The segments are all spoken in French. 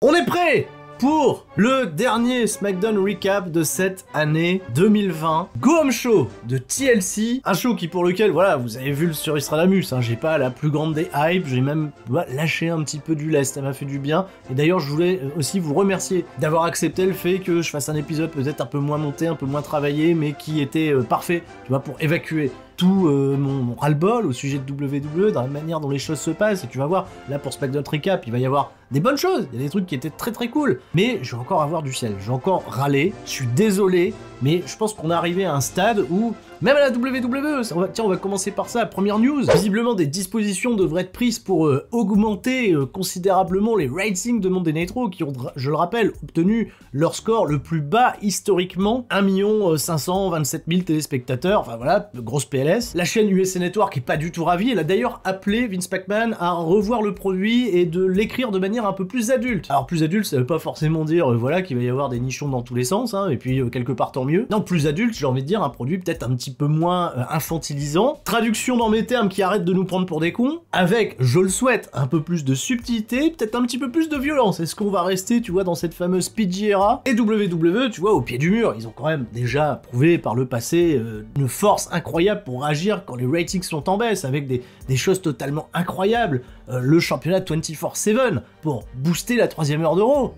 On est prêt pour le dernier SmackDown Recap de cette année 2020. Go Home Show de TLC, un show qui pour lequel, voilà, vous avez vu le sur Nostradamus, hein, j'ai pas la plus grande des hypes, j'ai même lâché un petit peu du lest, ça m'a fait du bien. Et d'ailleurs, je voulais aussi vous remercier d'avoir accepté le fait que je fasse un épisode peut-être un peu moins monté, un peu moins travaillé, mais qui était parfait, tu vois, pour évacuer tout mon ras-le-bol au sujet de WWE, dans la manière dont les choses se passent. Et tu vas voir, là pour SmackDown Recap, il va y avoir des bonnes choses, il y a des trucs qui étaient très très cool, mais je vais encore avoir du sel, je vais encore râler, je suis désolé, mais je pense qu'on est arrivé à un stade où, même à la WWE, on va commencer par ça, première news, visiblement des dispositions devraient être prises pour augmenter considérablement les ratings de Monday Nitro, qui ont, je le rappelle, obtenu leur score le plus bas historiquement, 1 527 000 téléspectateurs, enfin voilà, grosse PLS. La chaîne USA Network est pas du tout ravie, elle a d'ailleurs appelé Vince McMahon à revoir le produit et de l'écrire de manière un peu plus adulte. Alors plus adulte, ça veut pas forcément dire, voilà, qu'il va y avoir des nichons dans tous les sens, hein, et puis quelque part tant mieux. Non, plus adulte, j'ai envie de dire un produit peut-être un petit peu moins infantilisant. Traduction dans mes termes qui arrête de nous prendre pour des cons, avec, je le souhaite, un peu plus de subtilité, peut-être un petit peu plus de violence. Est-ce qu'on va rester, tu vois, dans cette fameuse PG era? Et WWE, tu vois, au pied du mur, ils ont quand même déjà prouvé par le passé une force incroyable pour agir quand les ratings sont en baisse, avec des choses totalement incroyables. Le championnat 24/7 pour booster la 3e heure de Raw.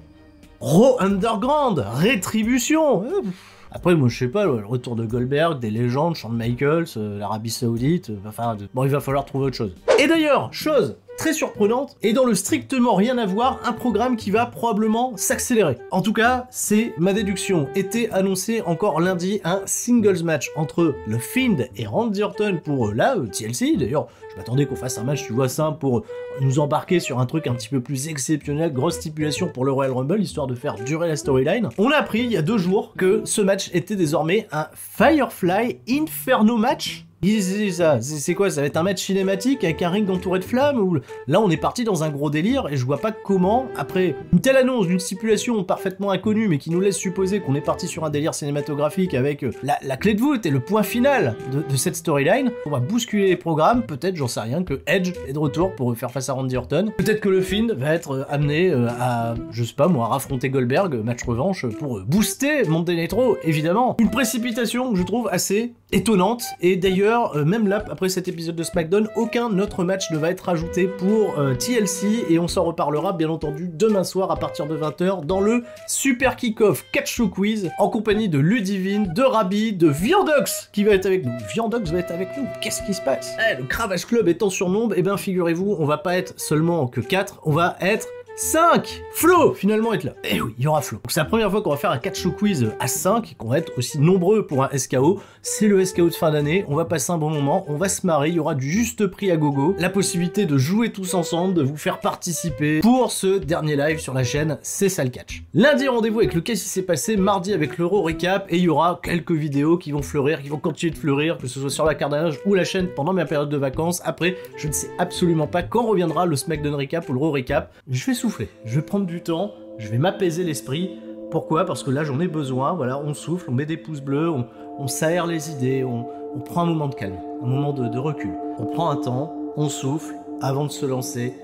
Raw Underground, rétribution. Après, moi, je sais pas, le retour de Goldberg, des légendes, Shawn Michaels, l'Arabie Saoudite, bon, il va falloir trouver autre chose. Et d'ailleurs, chose très surprenante, et dans le strictement rien à voir, un programme qui va probablement s'accélérer. En tout cas, c'est ma déduction. Était annoncé encore lundi un singles match entre le Fiend et Randy Orton pour TLC. D'ailleurs, je m'attendais qu'on fasse un match, tu vois, simple pour nous embarquer sur un truc un petit peu plus exceptionnel, grosse stipulation pour le Royal Rumble, histoire de faire durer la storyline. On a appris il y a 2 jours que ce match était désormais un Firefly Inferno match. C'est quoi? Ça va être un match cinématique avec un ring entouré de flammes? Ou là on est parti dans un gros délire et je vois pas comment, après une telle annonce d'une stipulation parfaitement inconnue mais qui nous laisse supposer qu'on est parti sur un délire cinématographique avec la clé de voûte et le point final de cette storyline, on va bousculer les programmes. Peut-être, j'en sais rien, que Edge est de retour pour faire face à Randy Orton. Peut-être que le Fiend va être amené à, je sais pas moi, à affronter Goldberg, match revanche, pour booster Monday Nitro, évidemment. Une précipitation que je trouve assez étonnante, et d'ailleurs, même là, après cet épisode de SmackDown, aucun autre match ne va être ajouté pour TLC, et on s'en reparlera bien entendu demain soir à partir de 20h dans le Super Kick-Off Catch Show Quiz, en compagnie de Ludivine, de Rabi, de Viandox qui va être avec nous. Viandox va être avec nous, qu'est-ce qui se passe? Le Cravache Club est en surnombre, et bien figurez-vous, on va pas être seulement que 4, on va être 5! Flo, finalement, est là. Eh oui, il y aura Flo. Donc c'est la première fois qu'on va faire un catch show quiz à 5, et qu'on va être aussi nombreux pour un SKO. C'est le SKO de fin d'année, on va passer un bon moment, on va se marrer, il y aura du juste prix à gogo, la possibilité de jouer tous ensemble, de vous faire participer pour ce dernier live sur la chaîne, c'est ça le catch. Lundi, rendez-vous avec le Qu'est-ce qui s'est passé, mardi avec l'Euro Recap, et il y aura quelques vidéos qui vont fleurir, qui vont continuer de fleurir, que ce soit sur la Cardanage ou la chaîne pendant ma période de vacances. Après, je ne sais absolument pas quand reviendra le SmackDown Recap ou l'Euro Recap. Je vais souffler, je vais prendre du temps, je vais m'apaiser l'esprit. Pourquoi? Parce que là j'en ai besoin, voilà, on souffle, on met des pouces bleus, on s'aère les idées, on prend un moment de calme, un moment de recul. On prend un temps, on souffle avant de se lancer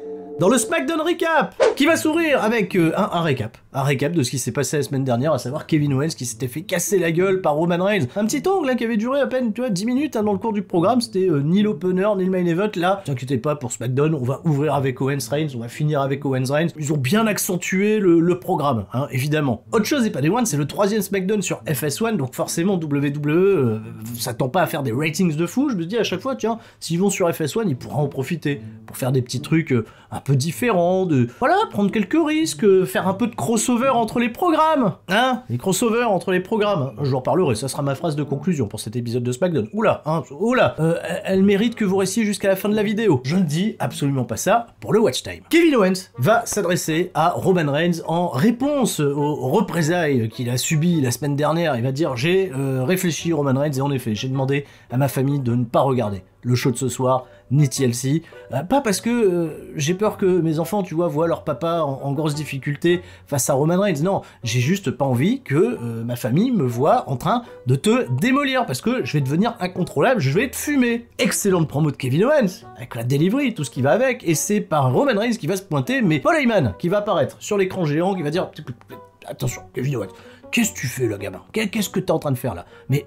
dans le SmackDown Recap, qui va s'ouvrir avec un récap. Un récap de ce qui s'est passé la semaine dernière, à savoir Kevin Owens qui s'était fait casser la gueule par Roman Reigns. Un petit angle hein, qui avait duré à peine, tu vois, 10 minutes hein, dans le cours du programme, c'était ni l'opener, ni le main event. Là, t'inquiétez pas, pour SmackDown, on va ouvrir avec Owens Reigns, on va finir avec Owens Reigns. Ils ont bien accentué le programme, hein, évidemment. Autre chose, et pas des moindres, c'est le 3e SmackDown sur FS1, donc forcément WWE s'attend pas à faire des ratings de fou. Je me dis à chaque fois, tiens, s'ils vont sur FS1, ils pourront en profiter pour faire des petits trucs un peu différents, voilà, prendre quelques risques, faire un peu de crossover entre les programmes, hein, les crossovers entre les programmes. J'en parlerai, ça sera ma phrase de conclusion pour cet épisode de SmackDown. Oula, hein, oula, elle mérite que vous restiez jusqu'à la fin de la vidéo. Je ne dis absolument pas ça pour le watch time. Kevin Owens va s'adresser à Roman Reigns en réponse aux représailles qu'il a subies la semaine dernière. Il va dire, j'ai réfléchi Roman Reigns, et en effet, j'ai demandé à ma famille de ne pas regarder le show de ce soir, ni TLC. Pas parce que j'ai peur que mes enfants, tu vois, voient leur papa en grosse difficulté face à Roman Reigns. Non, j'ai juste pas envie que ma famille me voit en train de te démolir, parce que je vais devenir incontrôlable, je vais te fumer. Excellente promo de Kevin Owens, avec la delivery, tout ce qui va avec, et c'est par Roman Reigns qui va se pointer, mais Paul Heyman qui va apparaître sur l'écran géant, qui va dire « Attention, Kevin Owens, qu'est-ce que tu fais là, gamin? Qu'est-ce que t'es en train de faire là? Mais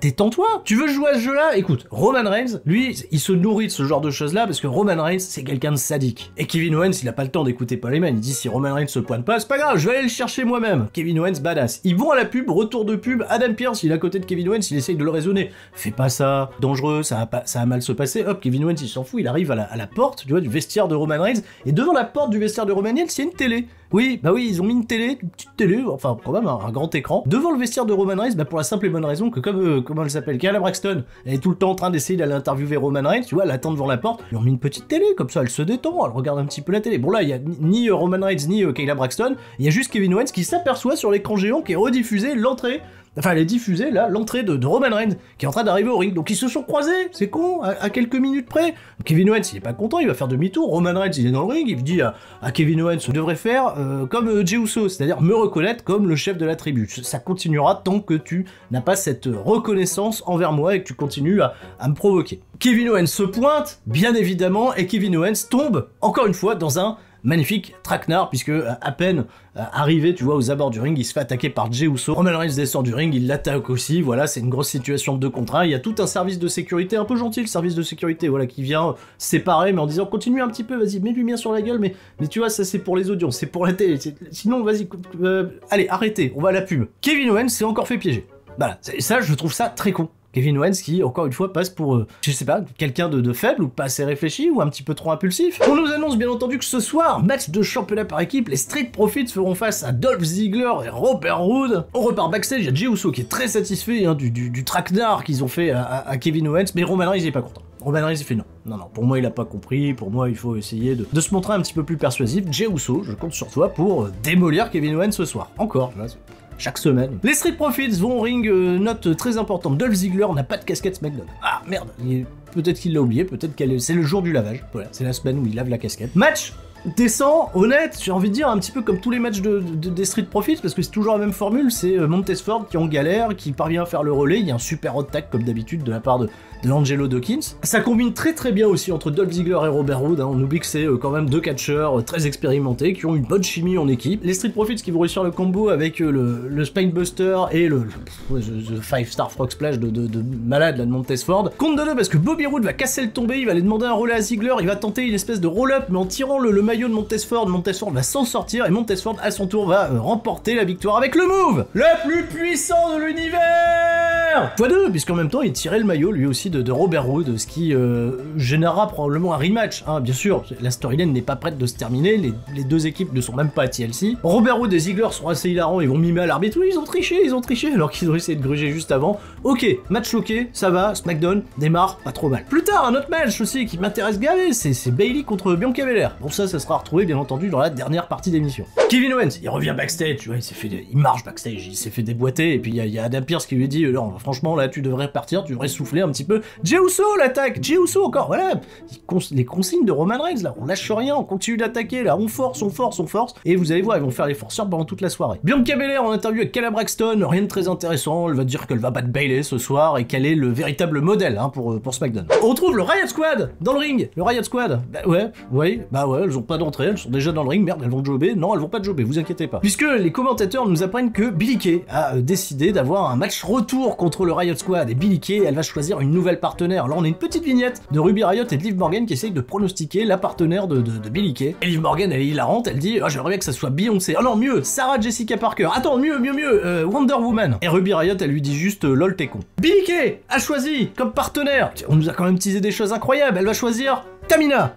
détends-toi, tu veux jouer à ce jeu-là? Écoute, Roman Reigns, lui, il se nourrit de ce genre de choses-là parce que Roman Reigns, c'est quelqu'un de sadique. Et Kevin Owens, il a pas le temps d'écouter Paul Heyman, il dit si Roman Reigns se pointe pas, c'est pas grave, je vais aller le chercher moi-même. Kevin Owens, badass. Ils vont à la pub, retour de pub, Adam Pearce, il est à côté de Kevin Owens, il essaye de le raisonner. Fais pas ça, dangereux, ça va mal se passer. Hop, Kevin Owens, il s'en fout, il arrive à la porte, tu vois, du vestiaire de Roman Reigns, et devant la porte du vestiaire de Roman Reigns, il y a une télé. Oui, bah oui, ils ont mis une télé, une petite télé, enfin quand même un grand écran, devant le vestiaire de Roman Reigns, bah pour la simple et bonne raison que comme, comment elle s'appelle, Kayla Braxton, elle est tout le temps en train d'essayer d'aller interviewer Roman Reigns, tu vois, elle attend devant la porte, ils ont mis une petite télé, comme ça elle se détend, elle regarde un petit peu la télé. Bon là, il y a ni Roman Reigns ni Kayla Braxton, il y a juste Kevin Owens qui s'aperçoit sur l'écran géant qui est rediffusé l'entrée. Enfin, elle est diffusée, là, l'entrée de Roman Reigns, qui est en train d'arriver au ring. Donc, ils se sont croisés, c'est con, à quelques minutes près. Kevin Owens, il est pas content, il va faire demi-tour. Roman Reigns, il est dans le ring, il dit à Kevin Owens, tu devrais faire comme Jey Uso, c'est-à-dire me reconnaître comme le chef de la tribu. Ça continuera tant que tu n'as pas cette reconnaissance envers moi et que tu continues à me provoquer. Kevin Owens se pointe, bien évidemment, et Kevin Owens tombe, encore une fois, dans un magnifique traquenard, puisque à peine arrivé, tu vois, aux abords du ring, il se fait attaquer par Jey Uso. Roman Reigns descend du ring, il l'attaque aussi, voilà, c'est une grosse situation de 2 contre 1. Il y a tout un service de sécurité, un peu gentil, le service de sécurité, voilà, qui vient séparer, mais en disant, continue un petit peu, vas-y, mets-lui bien sur la gueule, mais tu vois, ça c'est pour les audiences, c'est pour la télé, sinon, vas-y, allez, arrêtez, on va à la pub. Kevin Owens s'est encore fait piéger. Voilà, ça, je trouve ça très con. Kevin Owens qui, encore une fois, passe pour, je sais pas, quelqu'un de faible ou pas assez réfléchi ou un petit peu trop impulsif. On nous annonce bien entendu que ce soir, match de championnat par équipe, les Street Profits feront face à Dolph Ziggler et Robert Roode. On repart backstage, il y a Jey Uso qui est très satisfait hein, du traquenard qu'ils ont fait à Kevin Owens, mais Roman Reigns il est pas content. Roman Reigns il fait non, pour moi il a pas compris, pour moi il faut essayer de se montrer un petit peu plus persuasif. Jey Uso, je compte sur toi pour démolir Kevin Owens ce soir. Encore, là, chaque semaine. Les Street Profits vont au ring, note très importante, Dolph Ziggler n'a pas de casquette SmackDown. Ah merde, peut-être qu'il l'a oublié, peut-être c'est le jour du lavage, voilà, c'est la semaine où il lave la casquette. Match décent, honnête, j'ai envie de dire un petit peu comme tous les matchs des Street Profits, parce que c'est toujours la même formule, c'est Montez-Ford qui est en galère, qui parvient à faire le relais, il y a un super hot tag comme d'habitude de la part de Angelo Dawkins. Ça combine très très bien aussi entre Dolph Ziggler et Robert Roode, hein. On oublie que c'est quand même 2 catcheurs très expérimentés qui ont une bonne chimie en équipe. Les Street Profits qui vont réussir le combo avec le Spinebuster et le 5-star Frog Splash de malade là, de Montez-Ford. Compte de 2 parce que Bobby Roode va casser le tombé, il va aller demander un relais à Ziggler, il va tenter une espèce de roll-up mais en tirant le maillot de Montez-Ford va s'en sortir et Montez-Ford à son tour va remporter la victoire avec le move le plus puissant de l'univers x2, puisqu'en même temps il tirait le maillot lui aussi de Robert Roode, ce qui générera probablement un rematch, hein, bien sûr, la storyline n'est pas prête de se terminer, les 2 équipes ne sont même pas à TLC. Robert Roode et Ziggler sont assez hilarants, ils vont mimer à l'arbitre, oui ils ont triché alors qu'ils ont essayé de gruger juste avant. Ok, match choqué, ça va, SmackDown démarre pas trop mal. Plus tard, un autre match aussi qui m'intéresse gavé, c'est Bayley contre Bianca Belair. Bon ça sera retrouvé bien entendu dans la dernière partie d'émission. Kevin Owens, il revient backstage, tu vois, il marche backstage, il s'est fait déboîter, et puis il y a Adam Pearce qui lui dit, non, franchement là tu devrais partir, tu devrais souffler un petit peu. Jey Uso l'attaque, Jey Uso encore, voilà, les consignes de Roman Reigns là, on lâche rien, on continue d'attaquer là, on force, et vous allez voir, ils vont faire les forceurs pendant toute la soirée. Bianca Belair en interview avec Kayla Braxton, rien de très intéressant, elle va dire qu'elle va battre Bayley ce soir et qu'elle est le véritable modèle hein, pour SmackDown. On retrouve le Riot Squad dans le ring, le Riot Squad, bah ouais, elles ont pas d'entrée, elles sont déjà dans le ring, merde, elles vont jobber, non elles vont pas jobber, vous inquiétez pas. Puisque les commentateurs nous apprennent que Billie Kay a décidé d'avoir un match retour contre le Riot Squad, et Billie Kay, elle va choisir une nouvelle partenaire. Là on a une petite vignette de Ruby Riott et de Liv Morgan qui essayent de pronostiquer la partenaire de Billie Kay. Et Liv Morgan elle est hilarante, elle dit j'aimerais bien que ça soit Beyoncé, oh non mieux, Sarah Jessica Parker, attends mieux, Wonder Woman. Et Ruby Riott elle lui dit juste lol t'es con. Billie Kay a choisi comme partenaire, on nous a quand même teasé des choses incroyables, elle va choisir Tamina.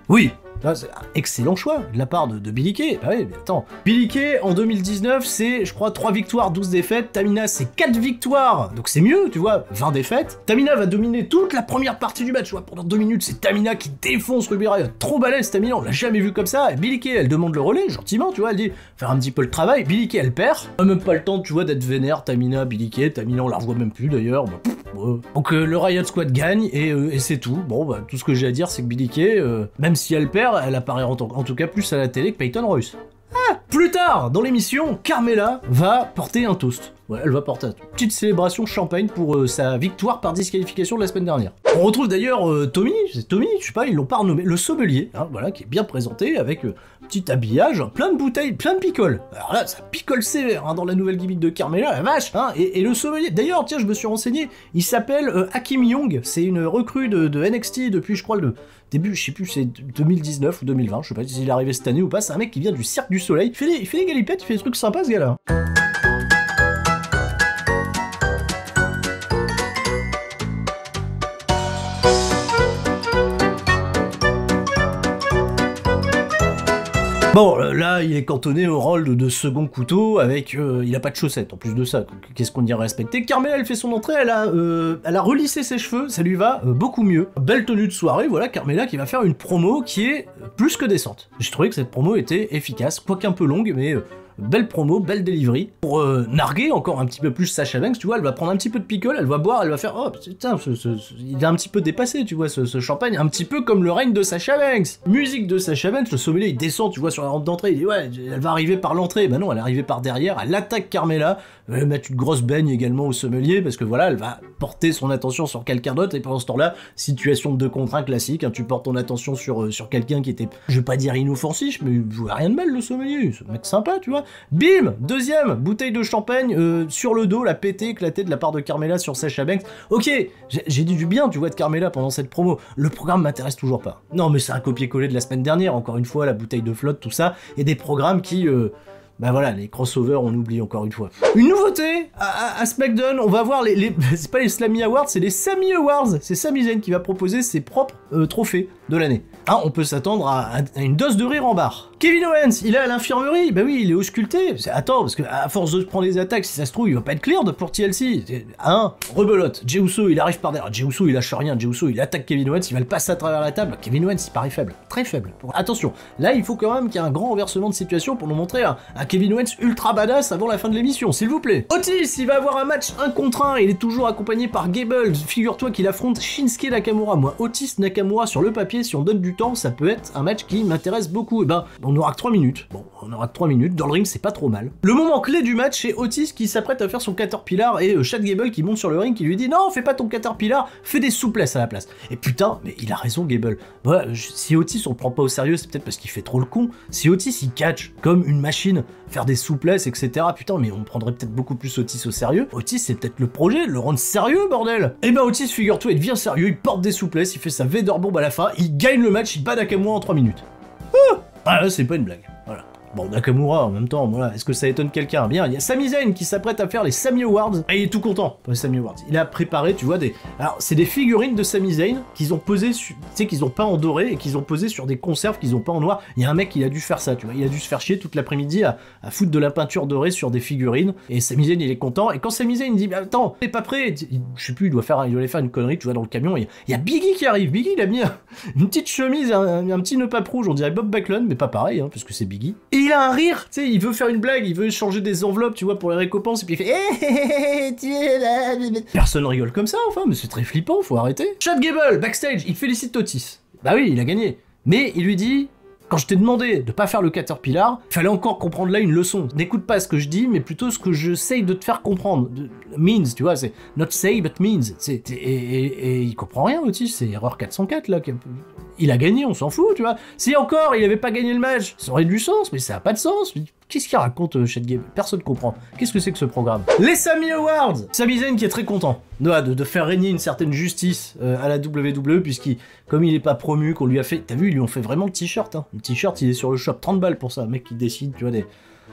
Oui, C'est un excellent choix de la part de Billie Kay. Bah oui, mais attends. Billie Kay, en 2019, c'est, je crois, 3 victoires, 12 défaites. Tamina, c'est 4 victoires. Donc c'est mieux, tu vois, 20 défaites. Tamina va dominer toute la première partie du match, tu vois, pendant 2 minutes, c'est Tamina qui défonce Ruby Riott. Trop balèze, Tamina, on l'a jamais vu comme ça. Et Billie Kay, elle demande le relais, gentiment, tu vois, elle dit, faire un petit peu le travail. Billie Kay, elle perd. Même pas le temps, tu vois, d'être vénère. Tamina, Billie Kay, Tamina, on la revoit même plus d'ailleurs. Bah, donc le Riott Squad gagne et c'est tout. Bon, bah, tout ce que j'ai à dire, c'est que Billie Kay, même si elle perd, elle apparaît en tout cas plus à la télé que Peyton Royce. Ah, plus tard, dans l'émission, Carmella va porter un toast. Ouais, elle va porter une petite célébration champagne pour sa victoire par disqualification de la semaine dernière. On retrouve d'ailleurs Tommy, je sais pas, ils l'ont pas renommé, le sommelier, hein, voilà, qui est bien présenté avec petit habillage, plein de bouteilles, plein de picoles. Alors là, ça picole sévère hein, dans la nouvelle gimmick de Carmella, la vache hein, et le sommelier, d'ailleurs, tiens, je me suis renseigné, il s'appelle Hakim Young, c'est une recrue de NXT depuis, je crois, le début, je sais plus, c'est 2019 ou 2020, je sais pas s'il est arrivé cette année ou pas, c'est un mec qui vient du Cirque du Soleil, il fait des galipettes, il fait des trucs sympas ce gars-là. Bon, là, il est cantonné au rôle de second couteau, avec... il a pas de chaussettes, en plus de ça, qu'est-ce qu'on dirait respecter. Carmella, elle fait son entrée, elle a relissé ses cheveux, ça lui va beaucoup mieux. Belle tenue de soirée, voilà, Carmella qui va faire une promo qui est plus que décente. J'ai trouvé que cette promo était efficace, quoique un peu longue, mais... belle promo, belle delivery. Pour narguer encore un petit peu plus Sasha Banks, tu vois, elle va prendre un petit peu de picole, elle va boire, elle va faire « Oh putain, il est un petit peu dépassé, tu vois, ce champagne, un petit peu comme le règne de Sasha Banks. » Musique de Sasha Banks, le sommelier, il descend, tu vois, sur la rampe d'entrée, il dit « Ouais, elle va arriver par l'entrée. » Bah non, elle est arrivée par derrière, elle attaque Carmella, elle va mettre une grosse baigne également au sommelier, parce que voilà, elle va porter son attention sur quelqu'un d'autre, et pendant ce temps-là, situation de 2 contre 1 classique, hein, tu portes ton attention sur quelqu'un qui était, je vais pas dire inoffensif, mais il jouait rien de mal, le sommelier, ce mec sympa, tu vois. Bim, deuxième bouteille de champagne sur le dos, la pété, éclatée de la part de Carmella sur Sasha Banks. Ok, j'ai dit du bien, tu vois, de Carmella pendant cette promo. Le programme m'intéresse toujours pas. Non, mais c'est un copier-coller de la semaine dernière, encore une fois, la bouteille de flotte, tout ça, et des programmes qui... bah voilà, les crossovers, on oublie encore une fois. Une nouveauté à SmackDown, on va voir c'est pas les Slammy Awards, c'est les Sami Awards. C'est Sami Zayn qui va proposer ses propres trophées de l'année. Hein, on peut s'attendre à une dose de rire en barre. Kevin Owens, il est à l'infirmerie, bah oui, il est ausculté. Attends, parce que à force de prendre les attaques, si ça se trouve, il va pas être cleared pour TLC. Hein, rebelote. Jey Uso, il arrive par derrière. Jey Uso, il lâche rien. Jey Uso, il attaque Kevin Owens, il va le passer à travers la table. Kevin Owens, il paraît faible, très faible. Attention, là, il faut quand même qu'il y ait un grand renversement de situation pour nous montrer un Kevin Owens ultra badass avant la fin de l'émission, s'il vous plaît. Otis, il va avoir un match 1 contre 1, il est toujours accompagné par Gable. Figure-toi qu'il affronte Shinsuke Nakamura. Moi, Otis Nakamura, sur le papier, si on donne du temps, ça peut être un match qui m'intéresse beaucoup. Et ben, on n'aura que 3 minutes. Bon, on aura que 3 minutes. Dans le ring, c'est pas trop mal. Le moment clé du match, c'est Otis qui s'apprête à faire son Caterpillar et Chad Gable qui monte sur le ring qui lui dit non, fais pas ton Caterpillar, fais des souplesses à la place. Et putain, mais il a raison, Gable. Voilà, si Otis on le prend pas au sérieux, c'est peut-être parce qu'il fait trop le con. Si Otis il catch comme une machine, faire des souplesses, etc. Putain, mais on prendrait peut-être beaucoup plus Otis au sérieux. Otis, c'est peut-être le projet, de le rendre sérieux, bordel. Et ben Otis, figure-toi, il devient sérieux, il porte des souplesses, il fait sa Vader Bomb à la fin, il gagne le match, il bat Nakamura en 3 minutes. Ah là, c'est pas une blague. Voilà. Bon, Nakamura, en même temps, voilà, est-ce que ça étonne quelqu'un? Bien, il y a Sami Zayn qui s'apprête à faire les Sami Awards, et il est tout content pour les Sami Awards. Il a préparé, tu vois, alors, c'est des figurines de Sami Zayn qu'ils ont posées, tu sais, qu'ils ont peint en doré, et qu'ils ont posé sur des conserves qu'ils ont peint en noir. Il y a un mec qui a dû faire ça, tu vois, il a dû se faire chier toute l'après-midi à foutre de la peinture dorée sur des figurines, et Sami Zayn, il est content, et quand Sami Zayn dit, mais attends, t'es pas prêt, je sais plus, il doit aller faire une connerie, tu vois, dans le camion, il y a Biggie qui arrive. Biggie, il a mis une petite chemise, un petit nœud pape rouge, on dirait Bob Backlund, mais pas pareil, hein, parce que c'est Biggie. Et il a un rire, tu sais, il veut faire une blague, il veut changer des enveloppes, tu vois, pour les récompenses, et puis il fait tu es là. Personne rigole comme ça, enfin, mais c'est très flippant, faut arrêter. Chad Gable, backstage, il félicite Otis. Bah oui, il a gagné. Mais il lui dit, quand je t'ai demandé de pas faire le Caterpillar, fallait encore comprendre là une leçon. N'écoute pas ce que je dis, mais plutôt ce que j'essaye de te faire comprendre. Means, tu vois, c'est not say but means. Et il comprend rien, Otis, c'est erreur 404 là. Il a gagné, on s'en fout, tu vois. Si encore il avait pas gagné le match, ça aurait du sens, mais ça a pas de sens. Qu'est-ce qu'il raconte, Chad Gable? Personne comprend. Qu'est-ce que c'est que ce programme? Les Sami Awards! Sami Zayn qui est très content de faire régner une certaine justice à la WWE, comme il est pas promu, qu'on lui a fait... T'as vu, ils lui ont fait vraiment le t-shirt, hein. Le t-shirt, il est sur le shop, 30 balles pour ça. Un mec qui décide, tu vois,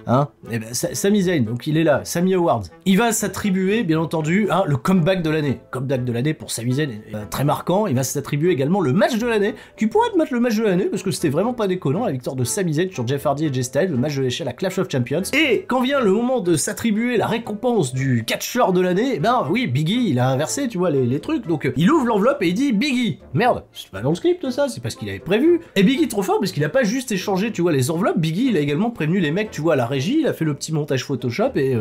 hein, et ben, Sami Zayn, donc il est là, Sami Awards. Il va s'attribuer, bien entendu, hein, le comeback de l'année. Comeback de l'année pour Sami Zayn est très marquant. Il va s'attribuer également le match de l'année, qui pourrait être le match de l'année, parce que c'était vraiment pas déconnant, la victoire de Sami Zayn sur Jeff Hardy et Jay Styles, le match de l'échelle à Clash of Champions. Et quand vient le moment de s'attribuer la récompense du catcheur de l'année, eh ben oui, Biggie, il a inversé, tu vois, les trucs. Donc il ouvre l'enveloppe et il dit Biggie. Merde, c'est pas dans le script ça, c'est parce qu'il avait prévu. Et Biggie trop fort, parce qu'il a pas juste échangé, tu vois, les enveloppes. Biggie, il a également prévenu les mecs, tu vois, à la régie, il a fait le petit montage Photoshop et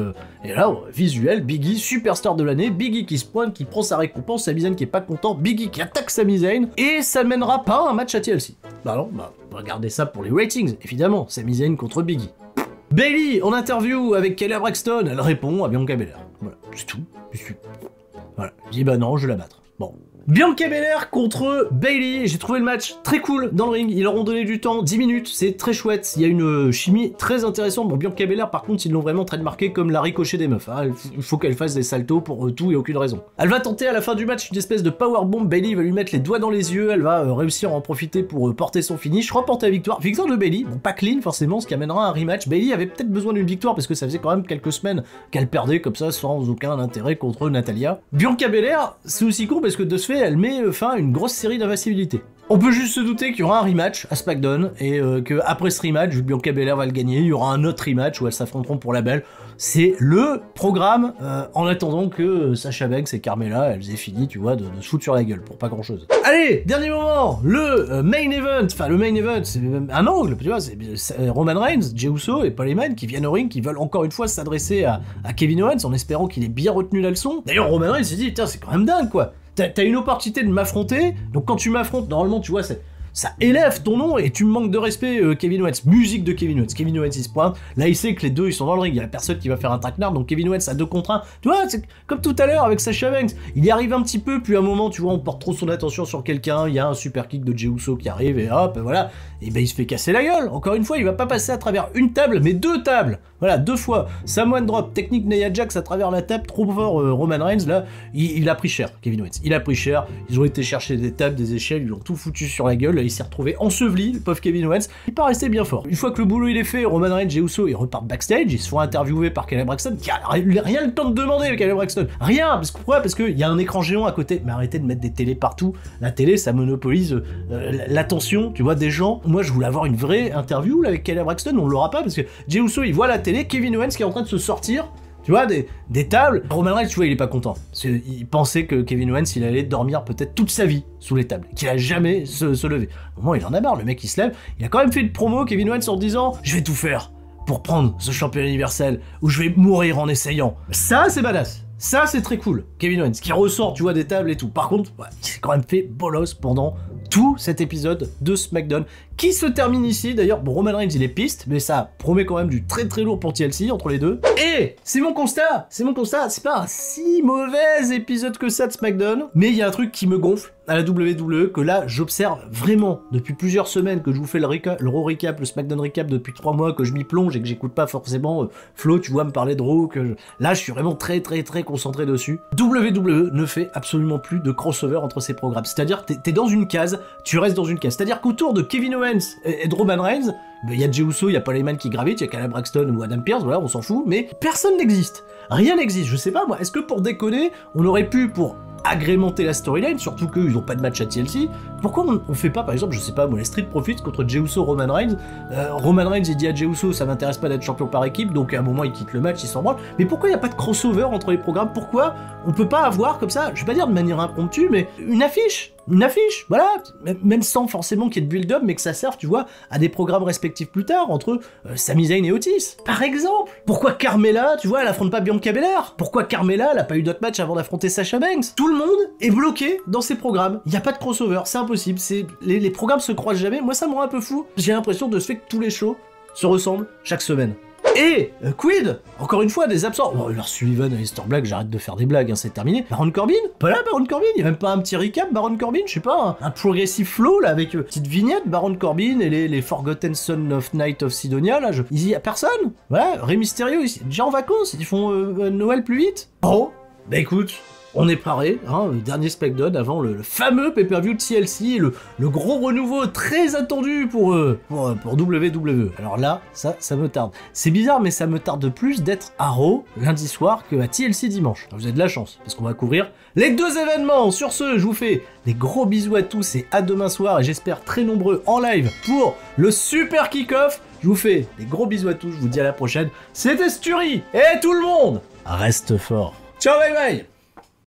là, visuel, Biggie, superstar de l'année, Biggie qui se pointe, qui prend sa récompense, Sami Zayn qui est pas content, Biggie qui attaque Sami Zayn, et ça mènera pas à un match à TLC. Bah non, bah regardez ça pour les ratings, évidemment, Sami Zayn contre Biggie. Bayley, en interview avec Kelly Braxton, elle répond à Bianca Belair. Voilà, c'est tout. Voilà, je dis bah non, je vais la battre. Bon. Bianca Belair contre Bayley, j'ai trouvé le match très cool dans le ring, ils leur ont donné du temps, 10 minutes, c'est très chouette, il y a une chimie très intéressante. Bon, Bianca Belair par contre ils l'ont vraiment trademarqué comme la ricochet des meufs, hein. Il faut qu'elle fasse des saltos pour tout et aucune raison. Elle va tenter à la fin du match une espèce de powerbomb, Bayley va lui mettre les doigts dans les yeux, elle va réussir à en profiter pour porter son finish, remporter la victoire. Victoire de Bayley, bon pas clean forcément, ce qui amènera un rematch. Bayley avait peut-être besoin d'une victoire parce que ça faisait quand même quelques semaines qu'elle perdait comme ça sans aucun intérêt contre Natalya. Bianca Belair, c'est aussi con parce que de ce fait elle met fin à une grosse série d'invincibilité. On peut juste se douter qu'il y aura un rematch à SmackDown et que après ce rematch, vu que Bianca Belair va le gagner, il y aura un autre rematch où elles s'affronteront pour la belle. C'est le programme en attendant que Sasha Banks et Carmella, elles aient fini, tu vois, de se foutre sur la gueule pour pas grand chose. Allez, dernier moment, le main event, enfin le main event, c'est même un angle, tu vois, c'est Roman Reigns, Jey Uso et Paul Heyman qui viennent au ring, qui veulent encore une fois s'adresser à Kevin Owens en espérant qu'il ait bien retenu la leçon. D'ailleurs, Roman Reigns s'est dit, putain, c'est quand même dingue quoi. T'as une opportunité de m'affronter, donc quand tu m'affrontes, normalement, tu vois, ça élève ton nom et tu me manques de respect, Kevin Owens. Musique de Kevin Owens. Kevin Owens, il se pointe. Là, il sait que les deux, ils sont dans le ring. Il y a personne qui va faire un traquenard, donc Kevin Owens a 2 contre 1. Tu vois, c'est comme tout à l'heure avec Sasha Banks. Il y arrive un petit peu, puis à un moment, tu vois, on porte trop son attention sur quelqu'un. Il y a un super kick de Jey Uso qui arrive et hop, voilà. Et ben, il se fait casser la gueule. Encore une fois, il va pas passer à travers une table, mais 2 tables. Voilà, 2 fois. Samoan drop, technique Nia Jax à travers la table, trop fort Roman Reigns, là, il a pris cher, Kevin Owens. Il a pris cher. Ils ont été chercher des tables, des échelles, ils lui ont tout foutu sur la gueule. Là, il s'est retrouvé enseveli, le pauvre Kevin Owens. Il pas resté bien fort. Une fois que le boulot il est fait, Roman Reigns, Jey Uso, ils repartent backstage, ils se font interviewer par Kelly Braxton, qui a rien le temps de demander, Kelly Braxton. Rien, parce qu'il y a un écran géant à côté. Mais arrêtez de mettre des télés partout. La télé, ça monopolise l'attention, tu vois, des gens. Moi, je voulais avoir une vraie interview là, avec Kelly Braxton, on l'aura pas, parce que Jey Uso, il voit la télé, Kevin Owens qui est en train de se sortir, tu vois, des tables. Roman Reigns, tu vois, il est pas content. Parce qu'il pensait que Kevin Owens, il allait dormir peut-être toute sa vie sous les tables, qu'il a jamais se lever. Au moment, il en a marre, le mec, il se lève. Il a quand même fait une promo, Kevin Owens, en disant « Je vais tout faire pour prendre ce champion universel, ou je vais mourir en essayant. » Ça, c'est badass. Ça, c'est très cool. Kevin Owens, qui ressort, tu vois, des tables et tout. Par contre, ouais, il s'est quand même fait bolos pendant tout cet épisode de SmackDown, qui se termine ici. D'ailleurs, bon, Roman Reigns, il est piste, mais ça promet quand même du très très lourd pour TLC, entre les deux. Et c'est mon constat, c'est pas un si mauvais épisode que ça de SmackDown, mais il y a un truc qui me gonfle à la WWE, que là, j'observe vraiment depuis plusieurs semaines, que je vous fais le Raw recap, le SmackDown recap depuis 3 mois, que je m'y plonge et que j'écoute pas forcément Flo, tu vois, me parler de Raw, là, je suis vraiment très très très concentré dessus. WWE ne fait absolument plus de crossover entre ses programmes, c'est-à-dire que t'es dans une case, tu restes dans une case, c'est-à-dire qu'autour de Kevin Owens et de Roman Reigns, il y a Jey Uso, il y a Paul Heyman qui gravite, il y a Kelly Braxton ou Adam Pearce, voilà, on s'en fout, mais personne n'existe. Rien n'existe, je sais pas moi, est-ce que pour déconner, on aurait pu, pour agrémenter la storyline, surtout qu'ils n'ont pas de match à TLC, pourquoi on fait pas, par exemple, je sais pas, moi, les Street Profits contre Jey Uso, Roman Reigns, Roman Reigns, il dit à Jey Uso, ça m'intéresse pas d'être champion par équipe, donc à un moment, il quitte le match, il s'en branle, mais pourquoi il n'y a pas de crossover entre les programmes? Pourquoi on peut pas avoir, comme ça, je vais pas dire de manière impromptue, mais une affiche, voilà, même sans forcément qu'il y ait de build-up, mais que ça serve, tu vois, à des programmes respectifs plus tard, entre Sami Zayn et Otis, par exemple. Pourquoi Carmella, tu vois, elle affronte pas Bianca Belair? Pourquoi Carmella, elle a pas eu d'autres matchs avant d'affronter Sasha Banks? Tout le monde est bloqué dans ces programmes, il y a pas de crossover, c'est impossible, les programmes se croisent jamais, moi ça me rend un peu fou, j'ai l'impression de ce fait que tous les shows se ressemblent chaque semaine. Et Quid, encore une fois, des absents. Bon, Lars Sullivan et Aleister Black, j'arrête de faire des blagues, hein, c'est terminé. Baron Corbin, pas là, Baron Corbin, il y a même pas un petit recap, Baron Corbin, je sais pas, un progressive flow, là, avec petite vignette, Baron Corbin et les Forgotten Son of Night of Sidonia, là, il y a personne. Voilà, Rey Mysterio, déjà en vacances, ils font Noël plus vite. Oh, bah écoute, on est paré, hein, le dernier SmackDown avant le fameux pay-per-view de TLC, le gros renouveau très attendu pour WWE. Alors là, ça me tarde. C'est bizarre, mais ça me tarde plus d'être à Raw lundi soir que à TLC dimanche. Alors vous avez de la chance, parce qu'on va couvrir les deux événements. Sur ce, je vous fais des gros bisous à tous et à demain soir, et j'espère très nombreux en live pour le super kick-off. Je vous fais des gros bisous à tous, je vous dis à la prochaine. C'était Sturi, et tout le monde reste fort. Ciao, bye bye.